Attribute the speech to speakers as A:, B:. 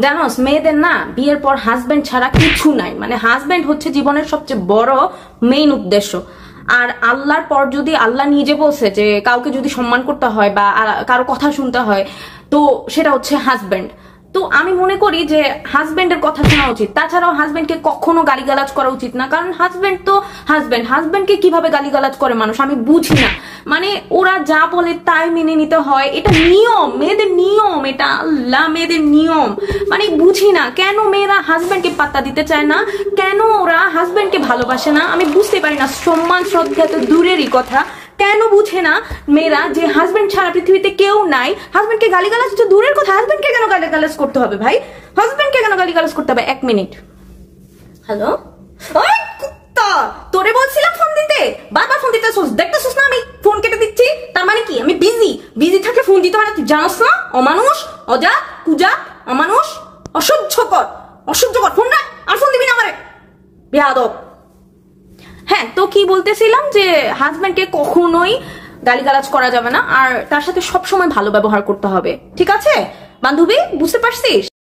A: জানোস মেয়েদের না বিয়ের পর হাজবেন্ড ছাড়া কিছু নাই, মানে হাজবেন্ড হচ্ছে জীবনের সবচেয়ে বড় মেইন উদ্দেশ্য। আর আল্লাহর পর যদি আল্লাহ নিজে বলছে যে কাউকে যদি সম্মান করতে হয় বা কারো কথা শুনতে হয়, তো সেটা হচ্ছে হাজবেন্ড। তো আমি মনে করি যে হাজবেন্ডের কথা শোনা উচিত। তাছাড়াও হাজবেন্ডকে কখনো গালিগালাজ করা উচিত না, কারণ হাজবেন্ড তো হাজবেন্ডকে কিভাবে গালিগালাজ করে মানুষ আমি বুঝি না। মানে ওরা যা বলে তাই মেনে নিতে হয়, এটা নিয়ম, মেয়েদের নিয়ম, এটা আল্লাহ মেয়েদের নিয়ম। মানে বুঝি না কেন মেয়েরা হাজবেন্ডকে পাত্তা দিতে চায় না, কেন ওরা হাজবেন্ডকে ভালোবাসে না, আমি বুঝতে পারি না। সম্মান শ্রদ্ধা তো দূরেরই কথা, কেন বুঝে না মেয়েরা যে হাজবেন্ড ছাড়া পৃথিবীতে কেউ নাই। হাজবেন্ডকে গালিগালাজ তো দূরের কথা, হাজবেন্ডকে কেন গালিগালাজ করতে হবে ভাই? হাজবেন্ডকে কেন গালিগালাজ করতে হবে? 1 মিনিট। হ্যালো, ওই কুত্তা, তোরে বলছিলাম ফোন দিতে, বারবার ফোন দিতে আসছিস, দেখতেছিস না আমি ফোন কেটে দিচ্ছি? তার মানে কি আমি বিজি থাকলে ফোন দিতে হয় না? তুই জানোস না? অমানুষ, অজা কুজা, অমানুষ, অসহ্যকর। ফোন না, আর ফোন দিবি না আমারে, বেয়াদব। হ্যাঁ, তো কি বলতেছিলাম যে হাজবেন্ডকে কখনোই গালিগালাজ করা যাবে না, আর তার সাথে সবসময় ভালো ব্যবহার করতে হবে। ঠিক আছে বান্ধবী, বুঝতে পারছিস?